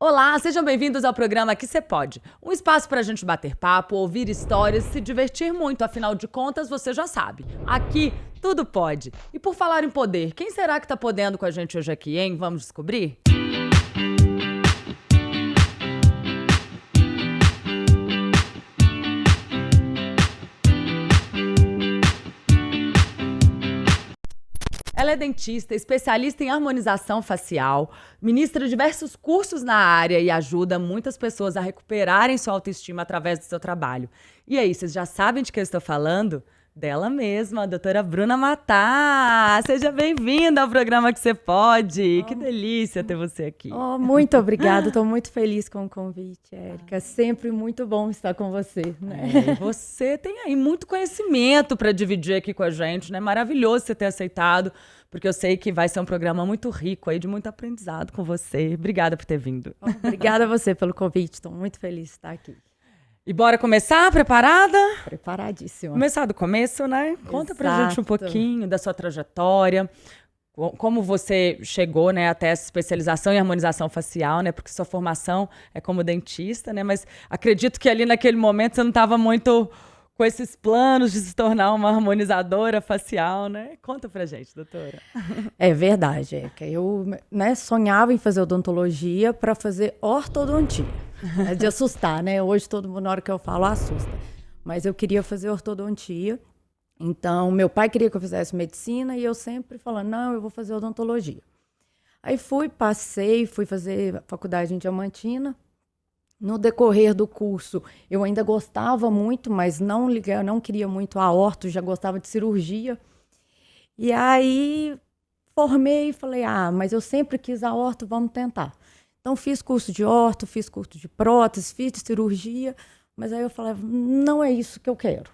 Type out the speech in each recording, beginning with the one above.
Olá, sejam bem-vindos ao programa Aqui Cê Pode. Um espaço para a gente bater papo, ouvir histórias, se divertir muito. Afinal de contas, você já sabe, aqui tudo pode. E por falar em poder, quem será que tá podendo com a gente hoje aqui, hein? Vamos descobrir? Ela é dentista, especialista em harmonização facial, ministra diversos cursos na área e ajuda muitas pessoas a recuperarem sua autoestima através do seu trabalho. E aí, vocês já sabem de que eu estou falando? Dela mesma, a doutora Bruna Matar. Seja bem-vinda ao programa Que Cê Pode. Que delícia ter você aqui. Muito obrigada, estou muito feliz com o convite, Érica. Sempre muito bom estar com você, né? Você tem aí muito conhecimento para dividir aqui com a gente, né? Maravilhoso você ter aceitado, porque eu sei que vai ser um programa muito rico aí, de muito aprendizado com você. Obrigada por ter vindo. Obrigada a você pelo convite, estou muito feliz de estar aqui. E bora começar? Preparada? Preparadíssima. Começar do começo, né? Conta pra gente um pouquinho da sua trajetória, como você chegou, né, até essa especialização em harmonização facial, né? Porque sua formação é como dentista, né? Mas acredito que ali naquele momento você não estava muito com esses planos de se tornar uma harmonizadora facial, né? Conta pra gente, doutora. É verdade, Érica. Eu, sonhava em fazer odontologia para fazer ortodontia. É de assustar, né? Hoje todo mundo, na hora que eu falo, assusta. Mas eu queria fazer ortodontia. Então, meu pai queria que eu fizesse medicina e eu sempre falando, não, eu vou fazer odontologia. Aí fui fazer faculdade em Diamantina. No decorrer do curso, eu ainda gostava muito, mas não queria muito a orto, já gostava de cirurgia. E aí, formei e falei, mas eu sempre quis a orto, vamos tentar. Então, fiz curso de orto, fiz curso de prótese, fiz de cirurgia, mas aí eu falei, não é isso que eu quero.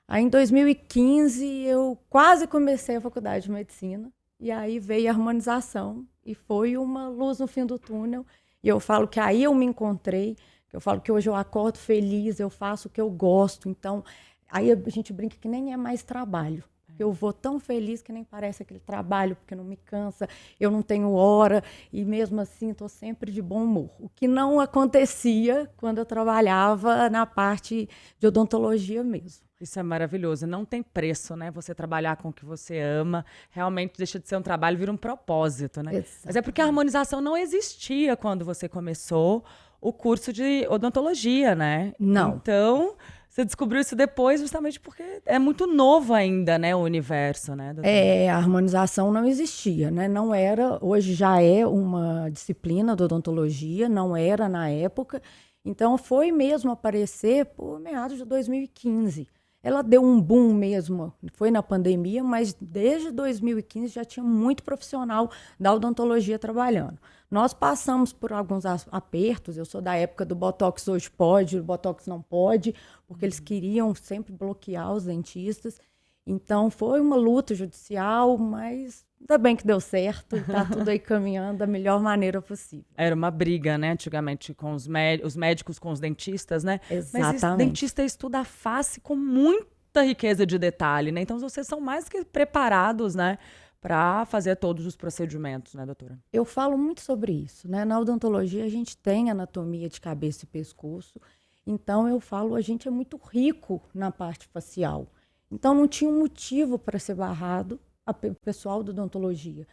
Aí, em 2015, eu quase comecei a faculdade de medicina, e aí veio a harmonização, e foi uma luz no fim do túnel, e eu falo que aí eu me encontrei, eu falo que hoje eu acordo feliz, eu faço o que eu gosto, então, aí a gente brinca que nem é mais trabalho. Eu vou tão feliz que nem parece aquele trabalho, porque não me cansa, eu não tenho hora, e mesmo assim estou sempre de bom humor. O que não acontecia quando eu trabalhava na parte de odontologia mesmo. Isso é maravilhoso, não tem preço, né? Você trabalhar com o que você ama, realmente deixa de ser um trabalho, vira um propósito, né? Exato. Mas é porque a harmonização não existia quando você começou o curso de odontologia, né? Não. Então, você descobriu isso depois justamente porque é muito novo ainda, né, o universo, né, doutora? A harmonização não existia, né? Não era, hoje já é uma disciplina de odontologia, não era na época. Então, foi mesmo aparecer por meados de 2015. Ela deu um boom mesmo, foi na pandemia, mas desde 2015 já tinha muito profissional da odontologia trabalhando. Nós passamos por alguns apertos, eu sou da época do Botox hoje pode, o Botox não pode, porque eles queriam sempre bloquear os dentistas. Então, foi uma luta judicial, mas ainda bem que deu certo, está tudo aí caminhando da melhor maneira possível. Era uma briga, né, antigamente, com os médicos com os dentistas, né? Exatamente. Mas dentista estuda a face com muita riqueza de detalhe, né? Então, vocês são mais que preparados, né, para fazer todos os procedimentos, né, doutora? Eu falo muito sobre isso, né? Na odontologia, a gente tem anatomia de cabeça e pescoço, então eu falo, a gente é muito rico na parte facial. Então, não tinha um motivo para ser barrado o pessoal da odontologia.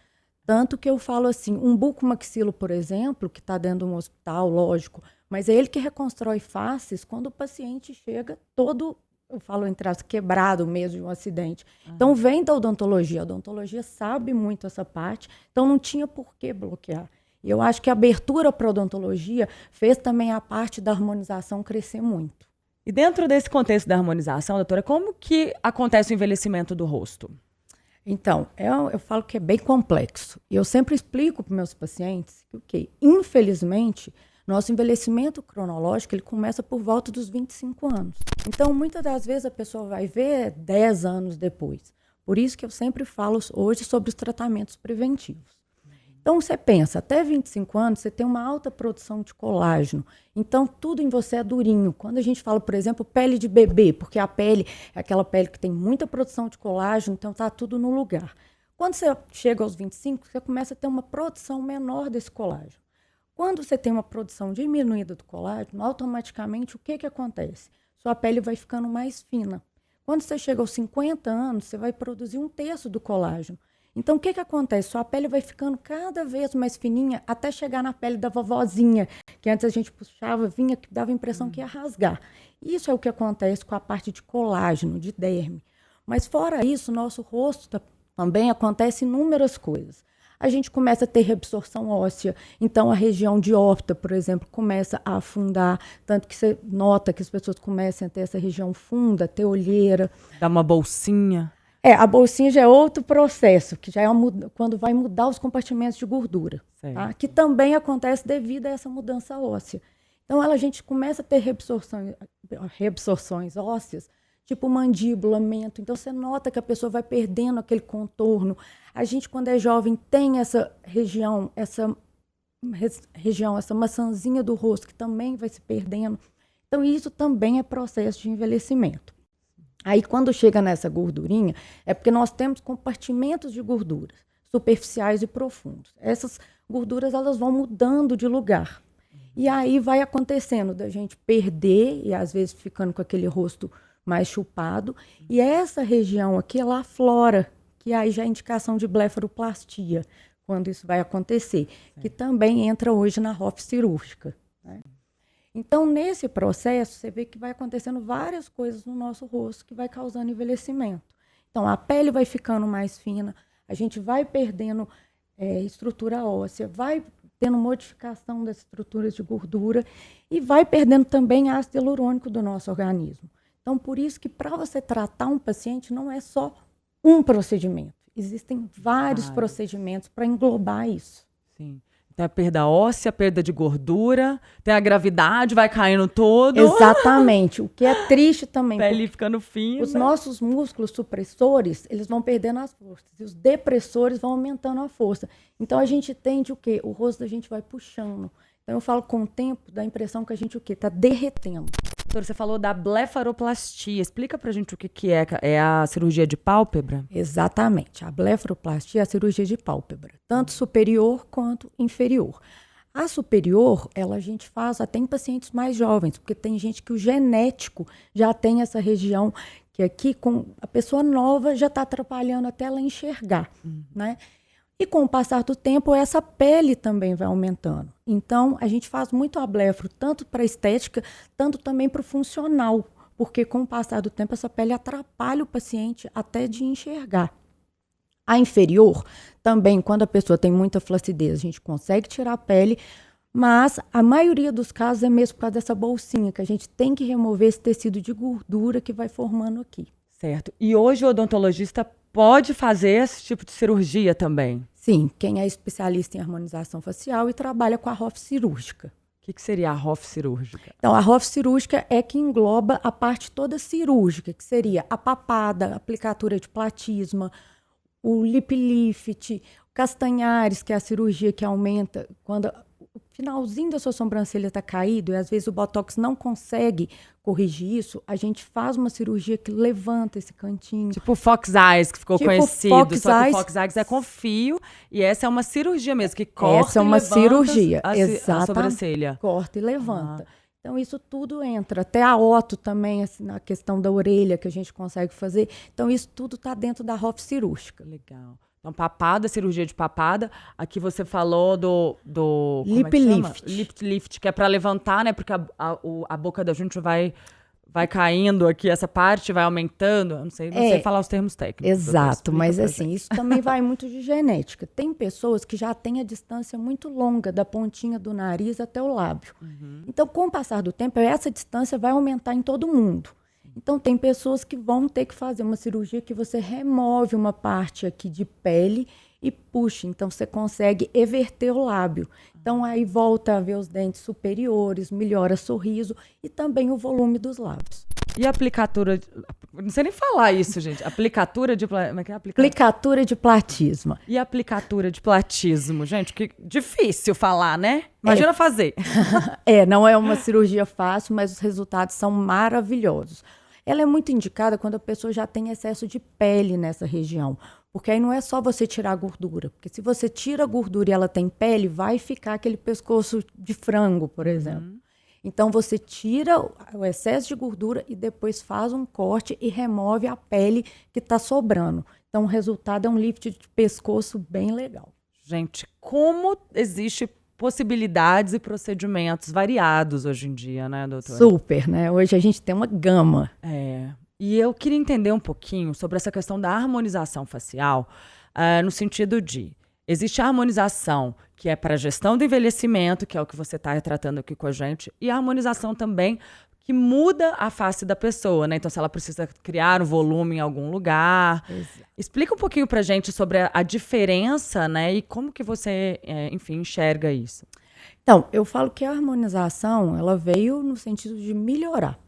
Tanto que eu falo assim, um bucomaxilo, por exemplo, que está dentro de um hospital, lógico, mas é ele que reconstrói faces quando o paciente chega todo, eu falo entre as quebrado mesmo de um acidente. Então, vem da odontologia. A odontologia sabe muito essa parte, então não tinha por que bloquear. E eu acho que a abertura para a odontologia fez também a parte da harmonização crescer muito. E dentro desse contexto da harmonização, doutora, como que acontece o envelhecimento do rosto? Então, eu falo que é bem complexo. E eu sempre explico para meus pacientes que, infelizmente, nosso envelhecimento cronológico ele começa por volta dos 25 anos. Então, muitas das vezes a pessoa vai ver 10 anos depois. Por isso que eu sempre falo hoje sobre os tratamentos preventivos. Então, você pensa, até 25 anos, você tem uma alta produção de colágeno. Então, tudo em você é durinho. Quando a gente fala, por exemplo, pele de bebê, porque a pele é aquela pele que tem muita produção de colágeno, então está tudo no lugar. Quando você chega aos 25, você começa a ter uma produção menor desse colágeno. Quando você tem uma produção diminuída do colágeno, automaticamente o que acontece? Sua pele vai ficando mais fina. Quando você chega aos 50 anos, você vai produzir 1/3 do colágeno. Então, o que acontece? Sua pele vai ficando cada vez mais fininha até chegar na pele da vovozinha, que antes a gente puxava, vinha, que dava a impressão que ia rasgar. Isso é o que acontece com a parte de colágeno, de derme. Mas fora isso, nosso rosto também acontece inúmeras coisas. A gente começa a ter reabsorção óssea, então a região de órbita, por exemplo, começa a afundar, tanto que você nota que as pessoas começam a ter essa região funda, ter olheira. Dá uma bolsinha. A bolsinha já é outro processo, que já é quando vai mudar os compartimentos de gordura, tá? Que também acontece devido a essa mudança óssea. Então, a gente começa a ter reabsorções ósseas, tipo mandíbula, mento. Então, você nota que a pessoa vai perdendo aquele contorno. A gente, quando é jovem, tem essa região, essa maçãzinha do rosto, que também vai se perdendo. Então, isso também é processo de envelhecimento. Aí, quando chega nessa gordurinha, é porque nós temos compartimentos de gorduras, superficiais e profundos. Essas gorduras, elas vão mudando de lugar. E aí vai acontecendo da gente perder, e às vezes ficando com aquele rosto mais chupado. E essa região aqui, ela aflora, que aí já é indicação de blefaroplastia, quando isso vai acontecer, que também entra hoje na ROF cirúrgica, né? Então, nesse processo, você vê que vai acontecendo várias coisas no nosso rosto que vai causando envelhecimento. Então, a pele vai ficando mais fina, a gente vai perdendo estrutura óssea, vai tendo modificação das estruturas de gordura e vai perdendo também ácido hialurônico do nosso organismo. Então, por isso que para você tratar um paciente não é só um procedimento. Existem vários procedimentos para englobar isso. Sim. Tem a perda óssea, a perda de gordura, tem a gravidade, vai caindo todo. Exatamente. O que é triste também. Pele ficando fina. Os nossos músculos supressores, eles vão perdendo as forças. E os depressores vão aumentando a força. Então, a gente tende o quê? O rosto da gente vai puxando. Então, eu falo com o tempo, dá a impressão que a gente o quê? Tá derretendo. Doutora, você falou da blefaroplastia. Explica pra gente o que é. É a cirurgia de pálpebra? Exatamente. A blefaroplastia é a cirurgia de pálpebra, tanto superior quanto inferior. A superior, a gente faz até em pacientes mais jovens, porque tem gente que o genético já tem essa região, que aqui com a pessoa nova já está atrapalhando até ela enxergar, né? E com o passar do tempo, essa pele também vai aumentando. Então, a gente faz muito a blefaro, tanto para estética, tanto também para o funcional, porque com o passar do tempo, essa pele atrapalha o paciente até de enxergar. A inferior, também, quando a pessoa tem muita flacidez, a gente consegue tirar a pele, mas a maioria dos casos é mesmo por causa dessa bolsinha, que a gente tem que remover esse tecido de gordura que vai formando aqui. Certo. E hoje o odontologista pode fazer esse tipo de cirurgia também? Sim, quem é especialista em harmonização facial e trabalha com a ROF cirúrgica. O que seria a ROF cirúrgica? Então, a ROF cirúrgica é que engloba a parte toda cirúrgica, que seria a papada, a aplicatura de platisma, o lip lift, o castanhares, que é a cirurgia que aumenta quando o finalzinho da sua sobrancelha está caído e às vezes o botox não consegue corrigir isso, a gente faz uma cirurgia que levanta esse cantinho. Tipo o Fox Eyes, que ficou conhecido. Fox só que Eyes, o Fox Eyes é com fio e essa é uma cirurgia mesmo, que corta essa é uma cirurgia, a sobrancelha. Corta e levanta. Então, isso tudo entra. Até a oto também, assim, na questão da orelha que a gente consegue fazer. Então, isso tudo está dentro da ROF cirúrgica. Legal. Então, papada, cirurgia de papada. Aqui você falou do lip lift. Lip lift, que é para levantar, né? Porque a boca da gente vai caindo aqui, essa parte vai aumentando. Eu não sei falar os termos técnicos. Exato, mas assim, isso também vai muito de genética. Tem pessoas que já têm a distância muito longa da pontinha do nariz até o lábio. Então, com o passar do tempo, essa distância vai aumentar em todo mundo. Então, tem pessoas que vão ter que fazer uma cirurgia que você remove uma parte aqui de pele e puxa. Então, você consegue everter o lábio. Então, aí volta a ver os dentes superiores, melhora sorriso e também o volume dos lábios. E a aplicatura... Não sei nem falar isso, gente. Aplicatura de... Como é que é? Aplicatura de platisma. E a aplicatura de platismo? Gente, que difícil falar, né? Imagina fazer. Não é uma cirurgia fácil, mas os resultados são maravilhosos. Ela é muito indicada quando a pessoa já tem excesso de pele nessa região, Porque aí não é só você tirar a gordura. Porque se você tira a gordura e ela tem pele, vai ficar aquele pescoço de frango, por exemplo. Então, você tira o excesso de gordura e depois faz um corte e remove a pele que está sobrando. Então, o resultado é um lift de pescoço bem legal. Gente, como existe possibilidades e procedimentos variados hoje em dia, né, doutora? Super, né? Hoje a gente tem uma gama. E eu queria entender um pouquinho sobre essa questão da harmonização facial, no sentido de, existe a harmonização que é para a gestão do envelhecimento, que é o que você está retratando aqui com a gente, e a harmonização também que muda a face da pessoa, né? Então, se ela precisa criar um volume em algum lugar. Exato. Explica um pouquinho pra gente sobre a diferença, né? E como que você, enfim, enxerga isso. Então, eu falo que a harmonização, ela veio no sentido de melhorar,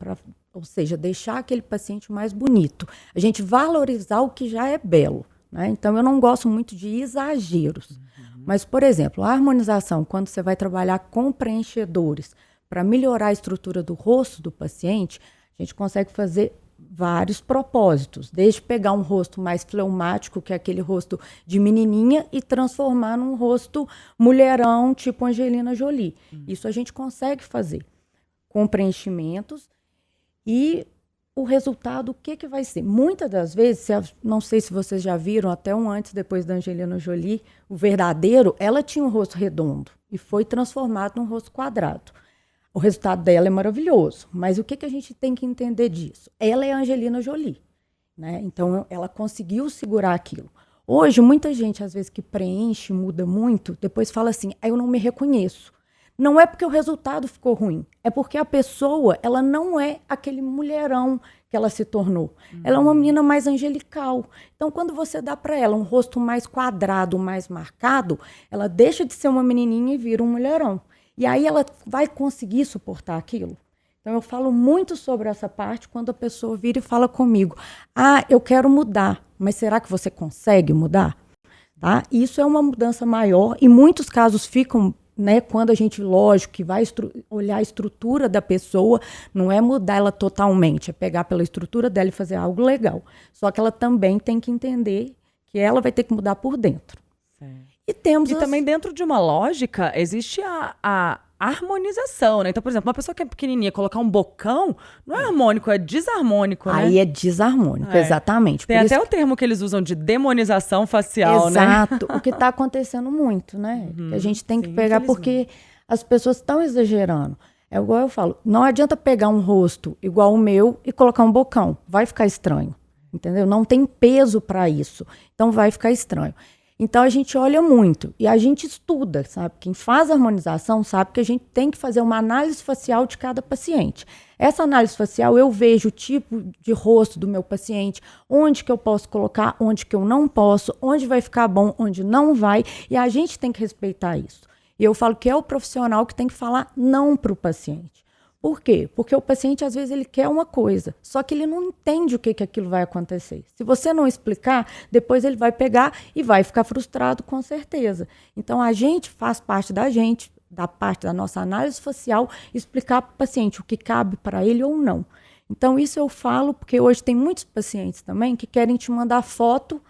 ou seja, deixar aquele paciente mais bonito. A gente valorizar o que já é belo, né? Então, eu não gosto muito de exageros. Mas, por exemplo, a harmonização, quando você vai trabalhar com preenchedores para melhorar a estrutura do rosto do paciente, a gente consegue fazer vários propósitos, desde pegar um rosto mais fleumático, que é aquele rosto de menininha, e transformar num rosto mulherão, tipo Angelina Jolie. Isso a gente consegue fazer com preenchimentos e o resultado, o que vai ser? Muitas das vezes, não sei se vocês já viram, até um antes e depois da Angelina Jolie, o verdadeiro, ela tinha um rosto redondo e foi transformado num rosto quadrado. O resultado dela é maravilhoso, mas o que a gente tem que entender disso? Ela é a Angelina Jolie, né? Então, ela conseguiu segurar aquilo. Hoje, muita gente, às vezes, que preenche, muda muito, depois fala assim, eu não me reconheço. Não é porque o resultado ficou ruim, é porque a pessoa, ela não é aquele mulherão que ela se tornou. Ela é uma menina mais angelical. Então, quando você dá para ela um rosto mais quadrado, mais marcado, ela deixa de ser uma menininha e vira um mulherão. E aí ela vai conseguir suportar aquilo. Então, eu falo muito sobre essa parte quando a pessoa vira e fala comigo, eu quero mudar, mas será que você consegue mudar? Tá? Isso é uma mudança maior e muitos casos ficam, né, quando a gente, lógico, que vai olhar a estrutura da pessoa, não é mudar ela totalmente, é pegar pela estrutura dela e fazer algo legal. Só que ela também tem que entender que ela vai ter que mudar por dentro. E também dentro de uma lógica existe a harmonização, né? Então, por exemplo, uma pessoa que é pequenininha colocar um bocão não é harmônico, é desarmônico, né? Aí é desarmônico, exatamente. Tem até o termo que eles usam de demonização facial, né? Exato, o que está acontecendo muito, né? Que a gente tem que pegar porque as pessoas estão exagerando. É igual eu falo, não adianta pegar um rosto igual o meu e colocar um bocão, vai ficar estranho, entendeu? Não tem peso para isso, então vai ficar estranho. Então, a gente olha muito e a gente estuda, sabe? Quem faz harmonização sabe que a gente tem que fazer uma análise facial de cada paciente. Essa análise facial, eu vejo o tipo de rosto do meu paciente, onde que eu posso colocar, onde que eu não posso, onde vai ficar bom, onde não vai, e a gente tem que respeitar isso. E eu falo que é o profissional que tem que falar não para o paciente. Por quê? Porque o paciente, às vezes, ele quer uma coisa, só que ele não entende o que aquilo vai acontecer. Se você não explicar, depois ele vai pegar e vai ficar frustrado, com certeza. Então, a gente faz parte da parte da nossa análise facial, explicar para o paciente o que cabe para ele ou não. Então, isso eu falo porque hoje tem muitos pacientes também que querem te mandar foto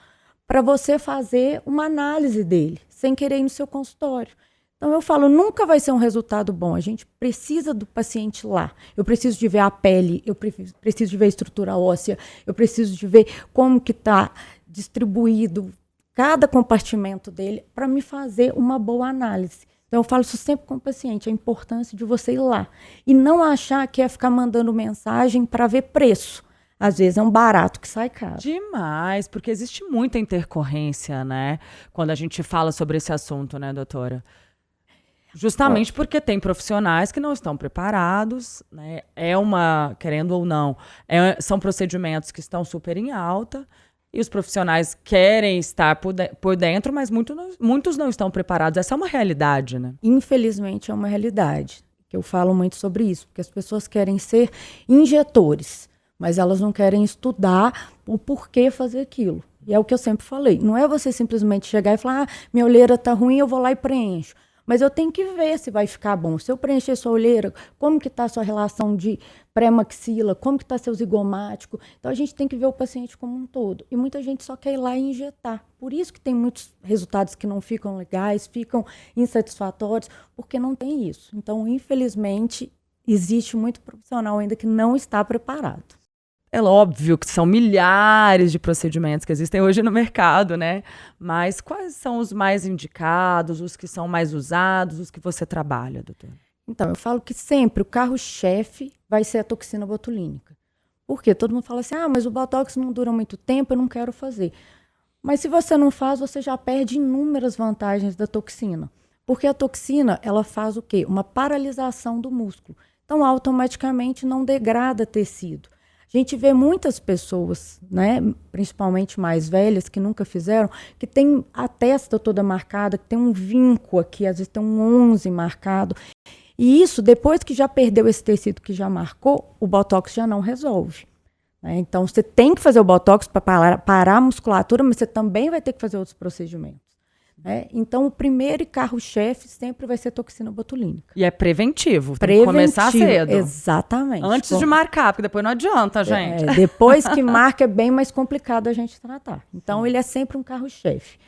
para você fazer uma análise dele, sem querer ir no seu consultório. Então, eu falo, nunca vai ser um resultado bom. A gente precisa do paciente lá. Eu preciso de ver a pele, eu preciso de ver a estrutura óssea, eu preciso de ver como que está distribuído cada compartimento dele para me fazer uma boa análise. Então, eu falo isso sempre com o paciente, a importância de você ir lá. E não achar que é ficar mandando mensagem para ver preço. Às vezes é um barato que sai caro. Demais, porque existe muita intercorrência, né? Quando a gente fala sobre esse assunto, né, doutora? Justamente porque tem profissionais que não estão preparados, né? Querendo ou não, são procedimentos que estão super em alta e os profissionais querem estar por dentro, mas muitos não estão preparados. Essa é uma realidade, né? Infelizmente é uma realidade, que eu falo muito sobre isso, porque as pessoas querem ser injetores, mas elas não querem estudar o porquê fazer aquilo. E é o que eu sempre falei, não é você simplesmente chegar e falar, minha olheira tá ruim, eu vou lá e preencho. Mas eu tenho que ver se vai ficar bom. Se eu preencher sua olheira, como que está a sua relação de pré-maxila, como que está seu zigomático. Então, a gente tem que ver o paciente como um todo. E muita gente só quer ir lá e injetar. Por isso que tem muitos resultados que não ficam legais, ficam insatisfatórios, porque não tem isso. Então, infelizmente, existe muito profissional ainda que não está preparado. É óbvio que são milhares de procedimentos que existem hoje no mercado, né? Mas quais são os mais indicados, os que são mais usados, os que você trabalha, doutora? Então, eu falo que sempre o carro-chefe vai ser a toxina botulínica. Por quê? Todo mundo fala assim, mas o Botox não dura muito tempo, eu não quero fazer. Mas se você não faz, você já perde inúmeras vantagens da toxina. Porque a toxina, ela faz o quê? Uma paralisação do músculo. Então, automaticamente não degrada tecido. A gente vê muitas pessoas, né, principalmente mais velhas, que nunca fizeram, que tem a testa toda marcada, que tem um vinco aqui, às vezes tem um 11 marcado. E isso, depois que já perdeu esse tecido que já marcou, o Botox já não resolve. Né? Então, você tem que fazer o Botox para parar a musculatura, mas você também vai ter que fazer outros procedimentos. Né? Então, o primeiro carro-chefe sempre vai ser toxina botulínica. E é preventivo, tem que começar cedo. Exatamente. Antes de marcar, porque depois não adianta, gente. Depois que marca é bem mais complicado a gente tratar. Então, ele é sempre um carro-chefe.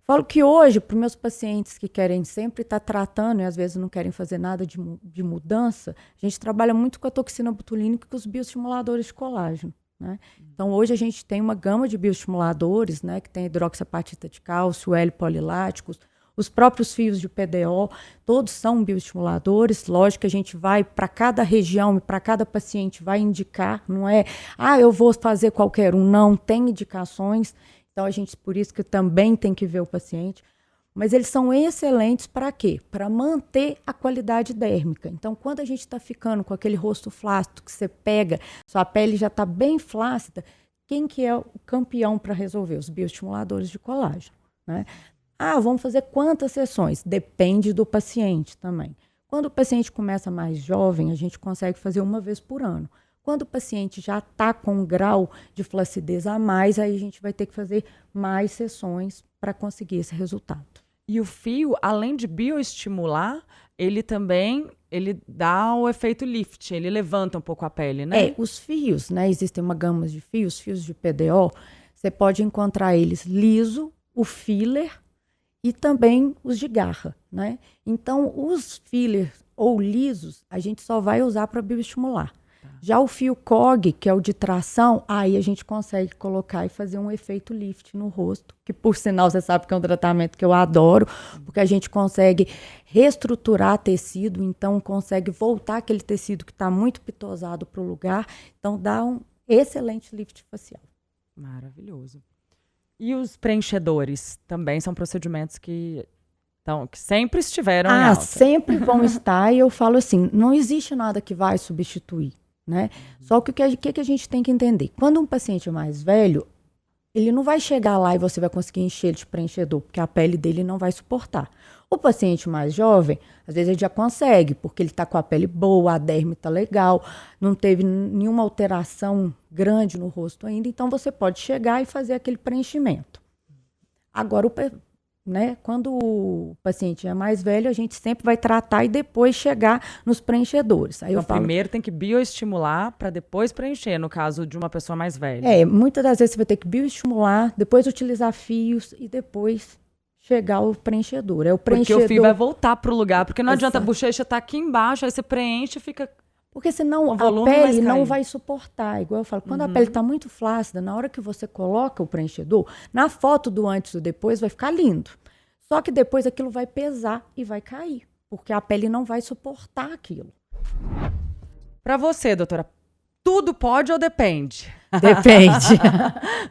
Falo que hoje, para os meus pacientes que querem sempre estar tratando e às vezes não querem fazer nada de mudança, a gente trabalha muito com a toxina botulínica e com os bioestimuladores de colágeno. Né? Então, hoje a gente tem uma gama de bioestimuladores, né, que tem hidroxiapatita de cálcio, L-poliláticos, os próprios fios de PDO, todos são bioestimuladores. Lógico que a gente vai para cada região e para cada paciente vai indicar, não é, eu vou fazer qualquer um, não, tem indicações. Então, a gente, por isso que também tem que ver o paciente. Mas eles são excelentes para quê? Para manter a qualidade dérmica. Então, quando a gente está ficando com aquele rosto flácido que você pega, sua pele já está bem flácida, quem que é o campeão para resolver? Os bioestimuladores de colágeno. Né? Vamos fazer quantas sessões? Depende do paciente também. Quando o paciente começa mais jovem, a gente consegue fazer uma vez por ano. Quando o paciente já está com um grau de flacidez a mais, aí a gente vai ter que fazer mais sessões para conseguir esse resultado. E o fio, além de bioestimular, ele dá o efeito lift, ele levanta um pouco a pele, né? Os fios, né? Existem uma gama de fios de PDO, você pode encontrar eles liso, o filler e também os de garra, né? Então, os fillers ou lisos, a gente só vai usar para bioestimular. Já o fio COG, que é o de tração, aí a gente consegue colocar e fazer um efeito lift no rosto, que por sinal você sabe que é um tratamento que eu adoro, porque a gente consegue reestruturar tecido, então consegue voltar aquele tecido que está muito pitosado para o lugar, então dá um excelente lift facial. Maravilhoso. E os preenchedores também são procedimentos que sempre estiveram em alta. Sempre vão estar, e eu falo assim, não existe nada que vai substituir. Né? Só que o que a gente tem que entender? Quando um paciente é mais velho, ele não vai chegar lá e você vai conseguir encher ele de preenchedor, porque a pele dele não vai suportar. O paciente mais jovem, às vezes ele já consegue, porque ele está com a pele boa, a derme está legal, não teve nenhuma alteração grande no rosto ainda, então você pode chegar e fazer aquele preenchimento. Agora, né? Quando o paciente é mais velho, a gente sempre vai tratar e depois chegar nos preenchedores. Aí então, primeiro tem que bioestimular para depois preencher, no caso de uma pessoa mais velha. Muitas das vezes você vai ter que bioestimular, depois utilizar fios e depois chegar ao preenchedor. Porque o fio vai voltar para o lugar, porque não adianta a bochecha estar aqui embaixo, aí você preenche e fica... Porque senão a pele não vai suportar. Igual eu falo, quando a pele está muito flácida, na hora que você coloca o preenchedor, na foto do antes e do depois vai ficar lindo. Só que depois aquilo vai pesar e vai cair, porque a pele não vai suportar aquilo. Para você, doutora, tudo pode ou depende? Depende.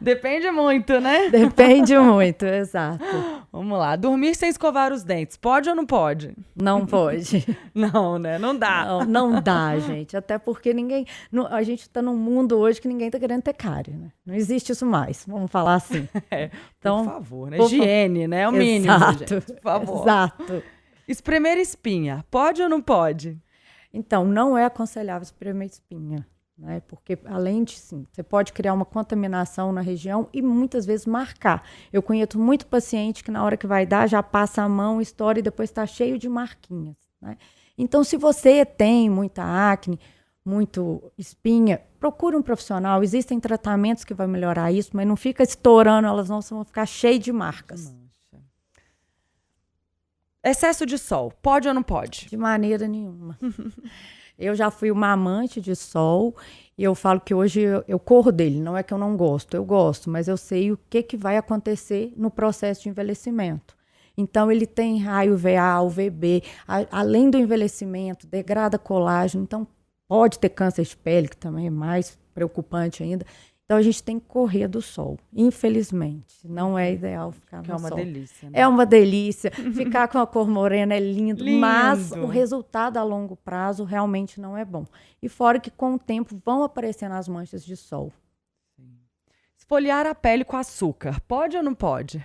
Depende muito, né? Depende muito, exato. Vamos lá. Dormir sem escovar os dentes. Pode ou não pode? Não pode. Não, né? Não dá. Não dá, gente. Até porque a gente está num mundo hoje que ninguém está querendo ter cárie, né? Não existe isso mais, vamos falar assim. Então, por favor, né? Higiene, né? É o mínimo, gente. Por favor. Exato. Espremer espinha. Pode ou não pode? Então, não é aconselhável espremer espinha. né? Porque, além de, sim, você pode criar uma contaminação na região e muitas vezes marcar. Eu conheço muito paciente que na hora que vai dar já passa a mão, estoura e depois está cheio de marquinhas, né? Então, se você tem muita acne, muito espinha, procure um profissional. Existem tratamentos que vão melhorar isso, mas não fica estourando, elas não vão ficar cheias de marcas. Excesso de sol, pode ou não pode? De maneira nenhuma. Eu já fui uma amante de sol e eu falo que hoje eu corro dele. Não é que eu não gosto, eu gosto, mas eu sei o que vai acontecer no processo de envelhecimento. Então, ele tem raio UVA, UVB, além do envelhecimento, degrada colágeno. Então, pode ter câncer de pele, que também é mais preocupante ainda. Então, a gente tem que correr do sol. Infelizmente, não é ideal ficar no sol. É uma delícia, né? É uma delícia. Ficar com a cor morena é lindo, mas o resultado a longo prazo realmente não é bom. E fora que, com o tempo, vão aparecendo as manchas de sol. Esfoliar a pele com açúcar, pode ou não pode?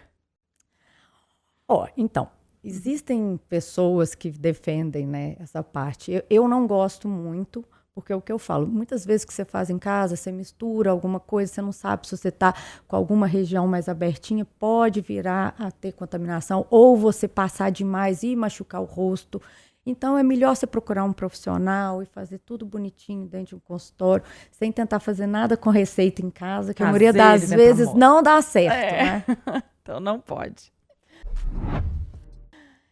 Então, existem pessoas que defendem, né, essa parte. Eu não gosto muito, porque é o que eu falo. Muitas vezes que você faz em casa, você mistura alguma coisa, você não sabe se você está com alguma região mais abertinha, pode virar a ter contaminação, ou você passar demais e machucar o rosto. Então, é melhor você procurar um profissional e fazer tudo bonitinho dentro de um consultório, sem tentar fazer nada com receita em casa, que a maioria das vezes não dá certo, né? Então, não pode.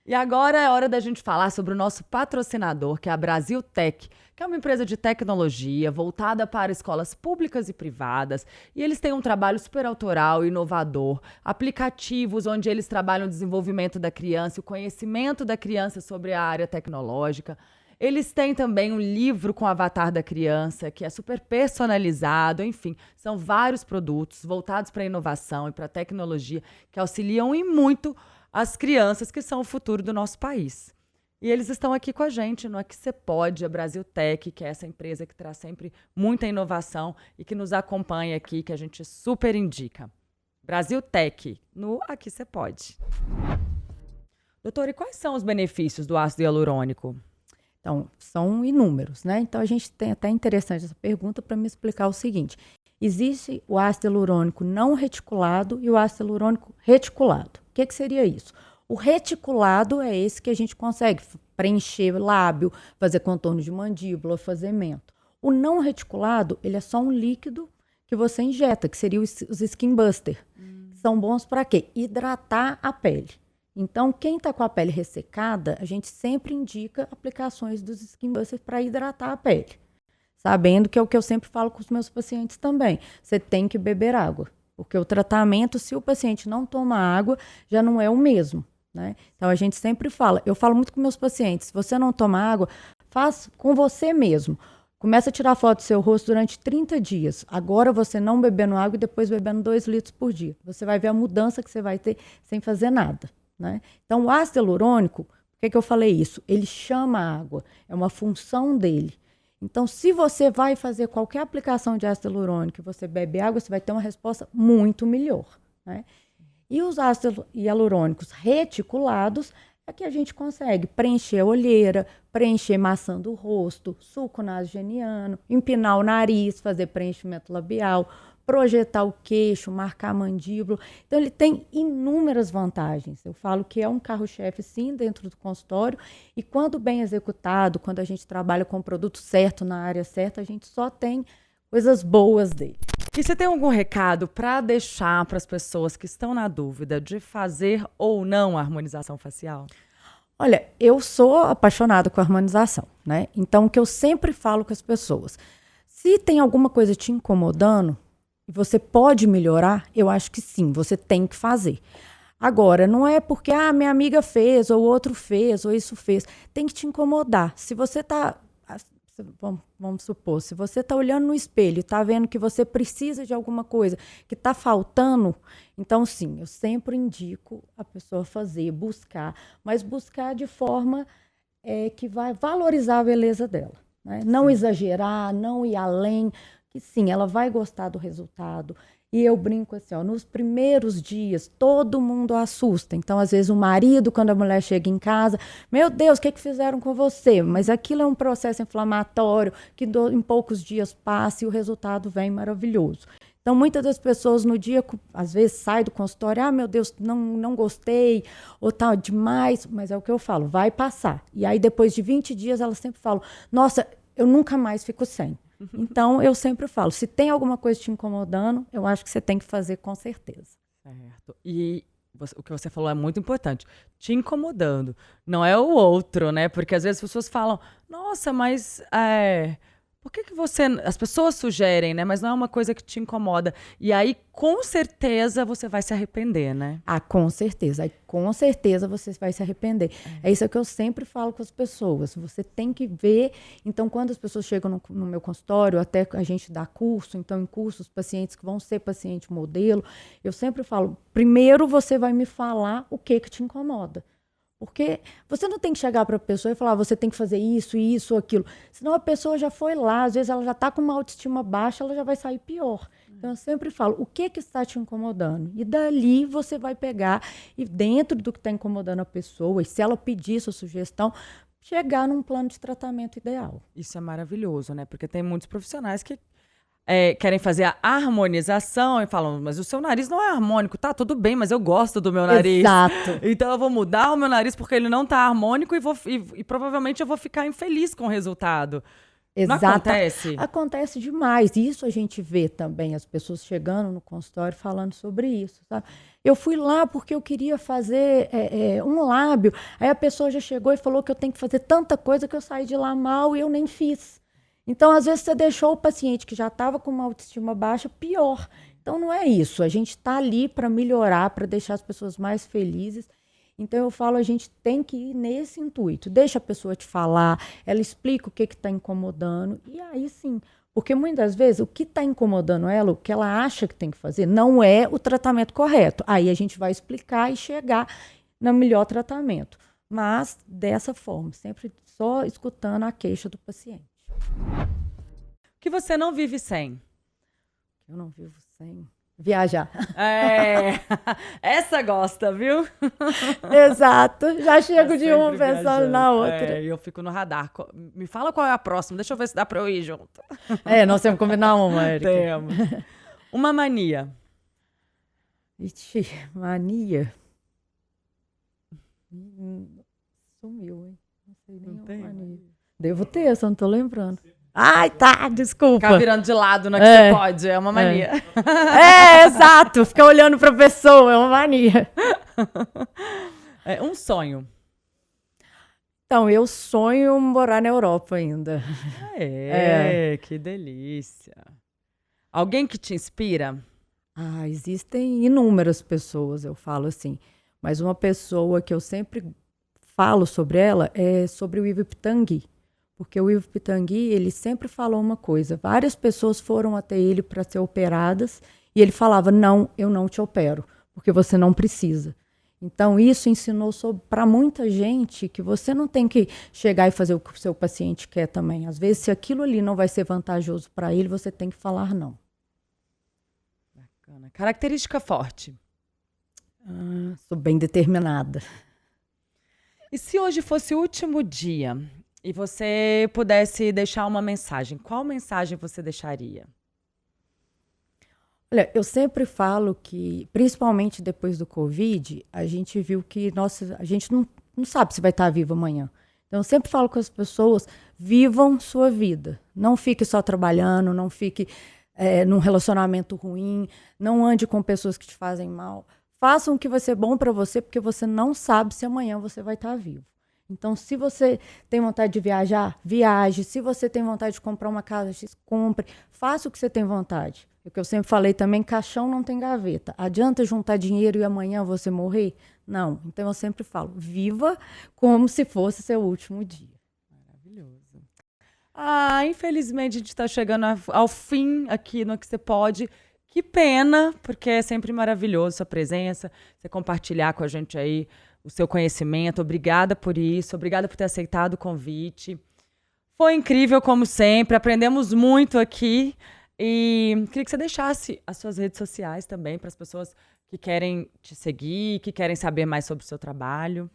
E agora é hora da gente falar sobre o nosso patrocinador, que é a Brasil Tech, que é uma empresa de tecnologia voltada para escolas públicas e privadas. E eles têm um trabalho super autoral e inovador, aplicativos onde eles trabalham o desenvolvimento da criança, o conhecimento da criança sobre a área tecnológica. Eles têm também um livro com o avatar da criança, que é super personalizado. Enfim, são vários produtos voltados para a inovação e para a tecnologia que auxiliam e muito as crianças que são o futuro do nosso país. E eles estão aqui com a gente no Aqui Cê Pode, a Brasil Tech, que é essa empresa que traz sempre muita inovação e que nos acompanha aqui, que a gente super indica. Brasil Tech, no Aqui Cê Pode. Doutora, e quais são os benefícios do ácido hialurônico? Então, são inúmeros, né? Então, a gente tem até interessante essa pergunta para me explicar o seguinte. Existe o ácido hialurônico não reticulado e o ácido hialurônico reticulado. O que seria isso? O reticulado é esse que a gente consegue preencher lábio, fazer contorno de mandíbula, fazer mento. O não reticulado, ele é só um líquido que você injeta, que seria os Skin Buster. São bons para quê? Hidratar a pele. Então, quem está com a pele ressecada, a gente sempre indica aplicações dos Skin Busters para hidratar a pele. Sabendo que é o que eu sempre falo com os meus pacientes também. Você tem que beber água. Porque o tratamento, se o paciente não toma água, já não é o mesmo, né? Então, a gente sempre fala. Eu falo muito com meus pacientes. Se você não toma água, faz com você mesmo. Começa a tirar foto do seu rosto durante 30 dias. Agora, você não bebendo água e depois bebendo 2 litros por dia. Você vai ver a mudança que você vai ter sem fazer nada, né? Então, o ácido hialurônico, por que eu falei isso? Ele chama a água. É uma função dele. Então, se você vai fazer qualquer aplicação de ácido hialurônico e você bebe água, você vai ter uma resposta muito melhor, né? E os ácidos hialurônicos reticulados é que a gente consegue preencher a olheira, preencher maçã do rosto, sulco nasogeniano, empinar o nariz, fazer preenchimento labial, projetar o queixo, marcar a mandíbula. Então, ele tem inúmeras vantagens. Eu falo que é um carro-chefe, sim, dentro do consultório. E quando bem executado, quando a gente trabalha com o produto certo, na área certa, a gente só tem coisas boas dele. E você tem algum recado para deixar para as pessoas que estão na dúvida de fazer ou não a harmonização facial? Olha, eu sou apaixonada com a harmonização, né? Então, o que eu sempre falo com as pessoas, se tem alguma coisa te incomodando, e você pode melhorar, eu acho que sim, você tem que fazer. Agora, não é porque minha amiga fez, ou outro fez, ou isso fez. Tem que te incomodar. Se você está, vamos supor, se você está olhando no espelho e está vendo que você precisa de alguma coisa que está faltando, então sim, eu sempre indico a pessoa fazer, buscar, mas buscar de forma que vai valorizar a beleza dela, né? Não exagerar, não ir além, que sim, ela vai gostar do resultado. E eu brinco assim, ó, nos primeiros dias, todo mundo assusta. Então, às vezes, o marido, quando a mulher chega em casa, meu Deus, o que fizeram com você? Mas aquilo é um processo inflamatório que em poucos dias passa e o resultado vem maravilhoso. Então, muitas das pessoas no dia, às vezes, saem do consultório, meu Deus, não gostei, ou tá demais, mas é o que eu falo, vai passar. E aí, depois de 20 dias, elas sempre falam, nossa, eu nunca mais fico sem. Então, eu sempre falo, se tem alguma coisa te incomodando, eu acho que você tem que fazer com certeza. Certo. E o que você falou é muito importante. Te incomodando. Não é o outro, né? Porque às vezes as pessoas falam, nossa, mas por que você... As pessoas sugerem, né? Mas não é uma coisa que te incomoda. E aí, com certeza, você vai se arrepender, né? Com certeza. Aí, com certeza, você vai se arrepender. É isso que eu sempre falo com as pessoas. Você tem que ver... Então, quando as pessoas chegam no meu consultório, até a gente dá curso, então, em cursos, pacientes que vão ser paciente modelo, eu sempre falo, primeiro você vai me falar o que te incomoda. Porque você não tem que chegar para a pessoa e falar, você tem que fazer isso, isso, aquilo. Senão a pessoa já foi lá, às vezes ela já está com uma autoestima baixa, ela já vai sair pior. Então eu sempre falo, o que está te incomodando? E dali você vai pegar, e dentro do que está incomodando a pessoa, e se ela pedir sua sugestão, chegar num plano de tratamento ideal. Isso é maravilhoso, né? Porque tem muitos profissionais que querem fazer a harmonização e falam, mas o seu nariz não é harmônico, tá? Tudo bem, mas eu gosto do meu nariz. Exato. Então eu vou mudar o meu nariz porque ele não tá harmônico e provavelmente eu vou ficar infeliz com o resultado. Exato. Não acontece? Acontece demais. Isso a gente vê também, as pessoas chegando no consultório falando sobre isso, sabe? Eu fui lá porque eu queria fazer um lábio. Aí a pessoa já chegou e falou que eu tenho que fazer tanta coisa que eu saí de lá mal e eu nem fiz. Então, às vezes, você deixou o paciente que já estava com uma autoestima baixa pior. Então, não é isso. A gente está ali para melhorar, para deixar as pessoas mais felizes. Então, eu falo, a gente tem que ir nesse intuito. Deixa a pessoa te falar, ela explica o que está incomodando. E aí, sim. Porque, muitas vezes, o que está incomodando ela, o que ela acha que tem que fazer, não é o tratamento correto. Aí, a gente vai explicar e chegar no melhor tratamento. Mas, dessa forma, sempre só escutando a queixa do paciente. O que você não vive sem? Eu não vivo sem viajar. Essa gosta, viu? Exato. Já chego de uma pensando na outra. Eu fico no radar. Me fala qual é a próxima. Deixa eu ver se dá pra eu ir junto. Nós temos que combinar uma, Érica. Temos. Uma mania. Ixi, mania. Sumiu, hein? Não sei nem uma mania. Devo ter, só não tô lembrando. Ai, tá, desculpa. Ficar virando de lado na que você pode, é uma mania. Exato, ficar olhando pra pessoa, é uma mania. Um sonho. Então, eu sonho morar na Europa ainda. Que delícia. Alguém que te inspira? Existem inúmeras pessoas, eu falo assim. Mas uma pessoa que eu sempre falo sobre ela é sobre o Ivo Pitangui. Porque o Ivo Pitangui, ele sempre falou uma coisa. Várias pessoas foram até ele para ser operadas e ele falava, não, eu não te opero, porque você não precisa. Então, isso ensinou para muita gente que você não tem que chegar e fazer o que o seu paciente quer também. Às vezes, se aquilo ali não vai ser vantajoso para ele, você tem que falar não. Bacana. Característica forte? Sou bem determinada. E se hoje fosse o último dia e você pudesse deixar uma mensagem, qual mensagem você deixaria? Olha, eu sempre falo que, principalmente depois do Covid, a gente viu que a gente não sabe se vai estar vivo amanhã. Então, eu sempre falo com as pessoas, vivam sua vida. Não fique só trabalhando, não fique num relacionamento ruim, não ande com pessoas que te fazem mal. Façam o que vai ser bom para você, porque você não sabe se amanhã você vai estar vivo. Então, se você tem vontade de viajar, viaje. Se você tem vontade de comprar uma casa, compre. Faça o que você tem vontade. O que eu sempre falei também, caixão não tem gaveta. Adianta juntar dinheiro e amanhã você morrer? Não. Então, eu sempre falo, viva como se fosse seu último dia. Maravilhoso. Infelizmente, a gente está chegando ao fim aqui no Que Você Pode. Que pena, porque é sempre maravilhoso sua presença, você compartilhar com a gente aí o seu conhecimento. Obrigada por isso, obrigada por ter aceitado o convite. Foi incrível, como sempre, aprendemos muito aqui. E queria que você deixasse as suas redes sociais também para as pessoas que querem te seguir, que querem saber mais sobre o seu trabalho.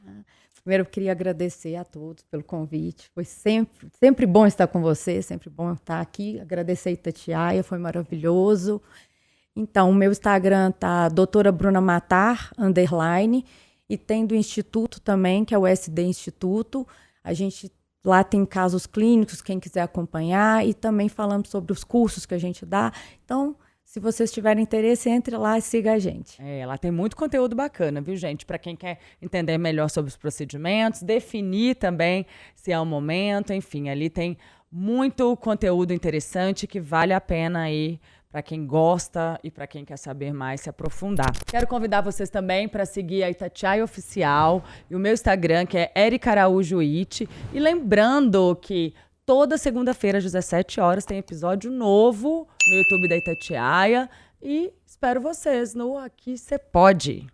Primeiro, eu queria agradecer a todos pelo convite. Foi sempre bom estar com você, sempre bom estar aqui. Agradecer a Itatiaia, foi maravilhoso. Então, o meu Instagram tá doutora Bruna Matar, _, e tem do Instituto também, que é o SD Instituto. A gente lá tem casos clínicos, quem quiser acompanhar, e também falamos sobre os cursos que a gente dá. Então, se vocês tiverem interesse, entre lá e siga a gente. Lá tem muito conteúdo bacana, viu, gente? Para quem quer entender melhor sobre os procedimentos, definir também se é o momento, enfim, ali tem muito conteúdo interessante que vale a pena aí para quem gosta e para quem quer saber mais, se aprofundar. Quero convidar vocês também para seguir a Itatiaia Oficial e o meu Instagram, que é Erica Araújo It. E lembrando que toda segunda-feira, às 17 horas, tem episódio novo no YouTube da Itatiaia. E espero vocês no Aqui Cê Pode.